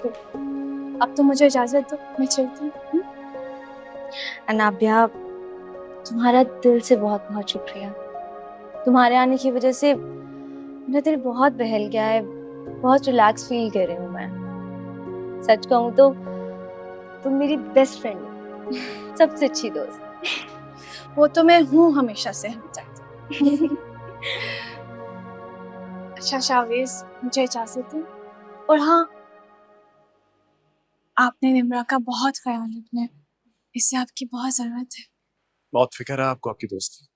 तो अब तो मुझे इजाजत दो, मैं चलती हूँ। अनाबिया, तुम्हारा दिल से बहुत बहुत शुक्रिया। तुम्हारे आने की वजह से मेरा दिल बहुत बहल गया है, बहुत रिलैक्स फील कर रही हूँ मैं। सच कहूँ तो तुम मेरी बेस्ट फ्रेंड हो, सबसे अच्छी दोस्त। वो तो मैं हूँ हमेशा से हमेशा। अच्छा शावीज, मुझे इजाजत दो। और हाँ, आपने निम्रा का बहुत ख्याल रखना है, इससे आपकी बहुत जरूरत है। बहुत फिक्र है आपको आपकी दोस्ती।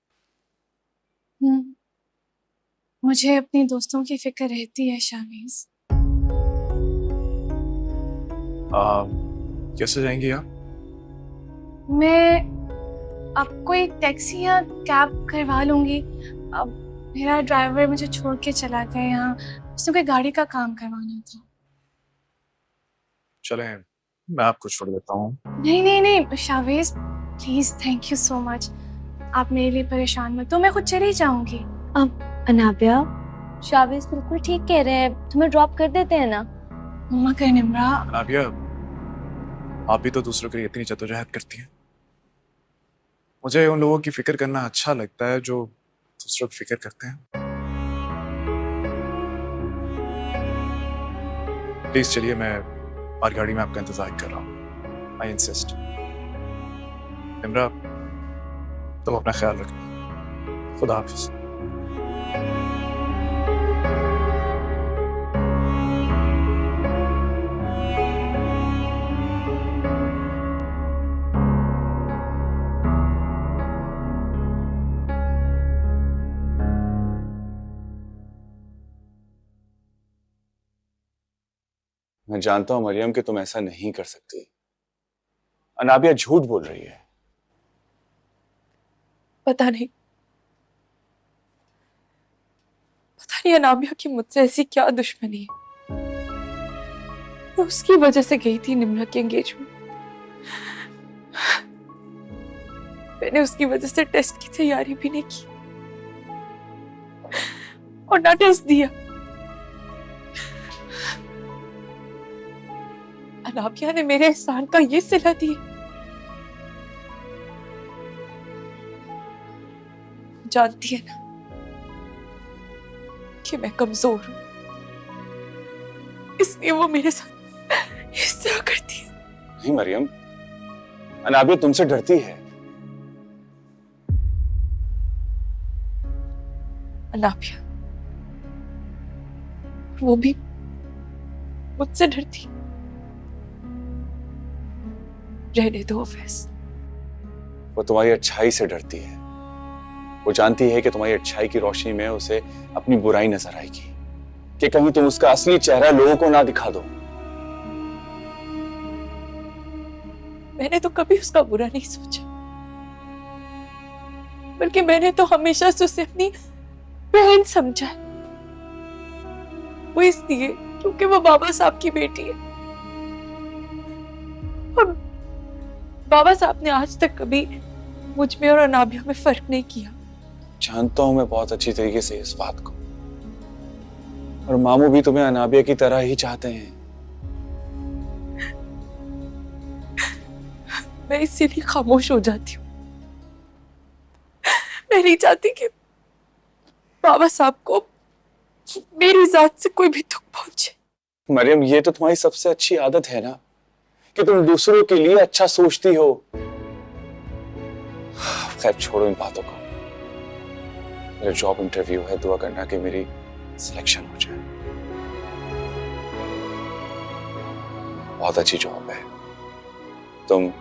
मुझे अपने दोस्तों की फिक्र रहती है शावीज। कैसे जाएंगी आप? मैं अब कोई टैक्सी या कैब करवा लूंगी। अब मेरा ड्राइवर मुझे छोड़ के चला गया यहाँ, उसने कोई गाड़ी का काम करवाना था। चलें, मैं आपको छोड़ देता हूँ। नहीं नहीं नहीं Shavez, please, thank you so much. आप मेरे लिए परेशान मत हो, मैं खुद चली जाऊंगी। अनाबिया, शावीज बिल्कुल ठीक कह रहे हैं, तुम्हें ड्रॉप कर देते हैं ना। मगर निम्रा, नाबिया, आप भी तो दूसरों के लिए इतनी जद्दोजहद करती हैं। मुझे उन लोगों की फिक्र करना अच्छा लगता है जो दूसरों की फिक्र करते हैं। प्लीज चलिए, मैं और गाड़ी में आपका इंतजार कर रहा हूँ। I insist. निम्रा, तुम अपना ख्याल रखना। खुदा हाफिज। मैं जानता हूं मरियम कि तुम ऐसा नहीं कर सकती। अनाबिया झूठ बोल रही है। पता नहीं अनाबिया की मुझसे ऐसी क्या दुश्मनी है। मैं उसकी वजह से गई थी निम्रा की एंगेजमेंट। मैंने उसकी वजह से टेस्ट की तैयारी भी नहीं की और ना टेस्ट दिया। अनाबिया ने मेरे एहसान का ये सिला दिया। जानती है ना कि मैं कमजोर हूं, इसलिए वो मेरे साथ इस तरह करती है। नहीं मरियम, अनाबिया तुमसे डरती है। अनाबिया, वो भी मुझसे डरती। रहने दो फैज। वो तुम्हारी अच्छाई से डरती है। वो जानती है कि तुम्हारी अच्छाई की रोशनी में उसे अपनी बुराई नजर आएगी, कि कहीं तुम उसका असली चेहरा लोगों को ना दिखा दो। मैंने तो कभी उसका बुरा नहीं सोचा, बल्कि मैंने तो हमेशा से उसे अपनी बहन समझा। वो इसलिए क्योंकि वो बाबा साहब की बेटी है और बाबा साहब ने आज तक कभी मुझ में और अनाबिया में फर्क नहीं किया। जानता हूं मैं बहुत अच्छी तरीके से इस बात को, और मामू भी तुम्हें अनाबिया की तरह ही चाहते हैं। मैं इसीलिए खामोश हो जाती हूँ। मैं नहीं चाहती कि बाबा साहब को मेरी जात से कोई भी दुख पहुंचे। मरियम, ये तो तुम्हारी सबसे अच्छी आदत है ना, कि तुम दूसरों के लिए अच्छा सोचती हो। खैर छोड़ो इन बातों को। मेरा जॉब इंटरव्यू है, दुआ करना कि मेरी सिलेक्शन हो जाए। बहुत अच्छी जॉब है। तुम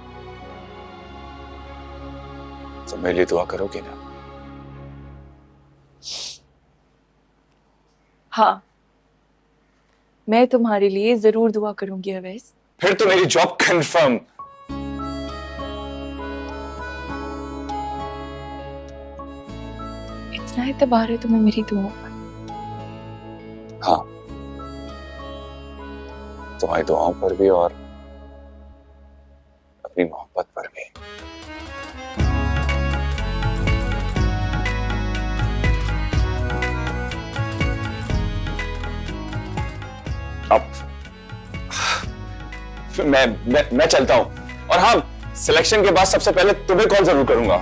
मेरे लिए दुआ करोगे ना? हाँ, मैं तुम्हारे लिए जरूर दुआ करूंगी अवैस। फिर तो मेरी जॉब कंफर्म। इतना एतबार है तुम्हें मेरी दुआओं पर? हाँ, तुम्हारी दुआओं पर भी और अपनी मोहब्बत पर भी। अब मैं चलता हूँ। और हाँ, सिलेक्शन के बाद सबसे पहले तुम्हें कॉल जरूर करूंगा।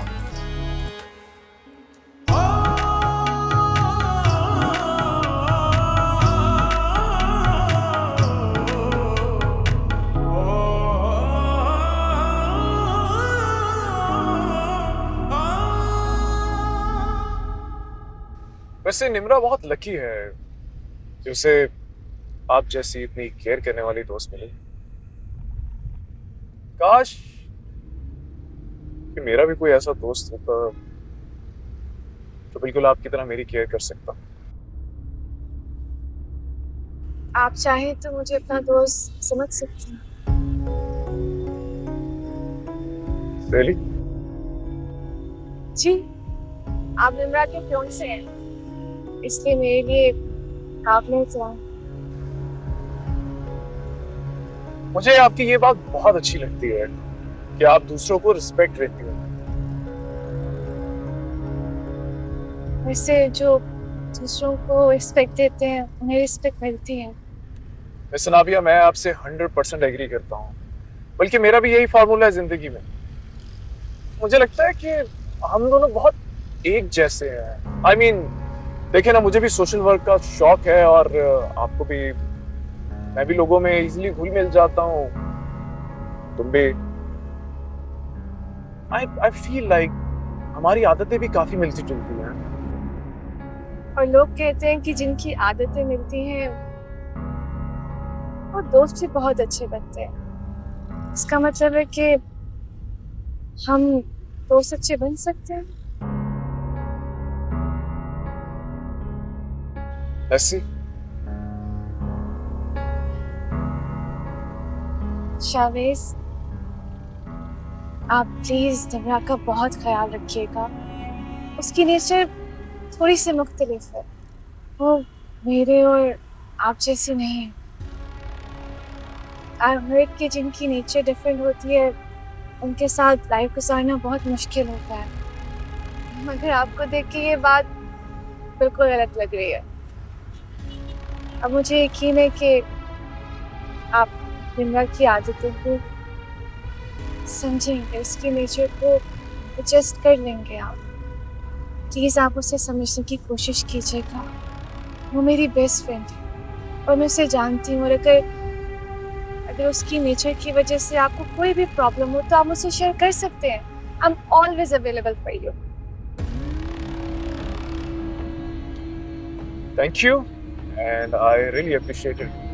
वैसे निम्रा बहुत लकी है कि उसे आप जैसी इतनी केयर करने वाली दोस्त मिली। काश कि मेरा भी कोई ऐसा दोस्त होता जो बिल्कुल आपकी तरह मेरी केयर कर सकता। आप चाहें तो मुझे अपना दोस्त समझ सकते हैं। Really? जी, आप निम्रा के फियांसे हैं, इसलिए मेरे लिए काबिल एहतराम। मुझे आपकी ये बात बहुत अच्छी लगती है कि आप दूसरों को रिस्पेक्ट देती हो। वैसे जो दूसरों को रिस्पेक्ट देते हैं उन्हें रिस्पेक्ट मिलती है। वैसे नाबिया, मैं आपसे 100% एग्री करता हूँ, बल्कि मेरा भी यही फार्मूला है जिंदगी में। मुझे लगता है कि हम दोनों बहुत एक जैसे हैं। I mean, देखिए ना, मुझे भी सोशल वर्क का शौक है और आपको भी। मैं भी लोगों में इजीली घुल मिल जाता हूँ, तुम भी। I feel like हमारी आदतें भी काफी मिलती जुलती हैं। और लोग कहते हैं कि जिनकी आदतें मिलती हैं वो दोस्त भी बहुत अच्छे बनते हैं। इसका मतलब है कि हम दोस्त अच्छे बन सकते हैं। ऐसी शावेज, आप प्लीज निम्रा का बहुत ख्याल रखिएगा। उसकी नेचर थोड़ी सी मुख्तलिफ है, वो मेरे और आप जैसी नहीं है। आई हर्ड कि जिनकी नेचर डिफरेंट होती है उनके साथ लाइफ गुजारना बहुत मुश्किल होता है। मगर आपको देख के ये बात बिल्कुल गलत लग रही है। अब मुझे यकीन है कि आप निम्रा की आदतों को समझेंगे, इसके नेचर को एडजस्ट कर लेंगे आप। प्लीज़ आप उसे समझने की कोशिश कीजिएगा। वो मेरी बेस्ट फ्रेंड है और मैं उसे जानती हूँ। और अगर उसकी नेचर की वजह से आपको कोई भी प्रॉब्लम हो तो आप मुझसे शेयर कर सकते हैं। I am always available for you. Thank you, and I really appreciate it.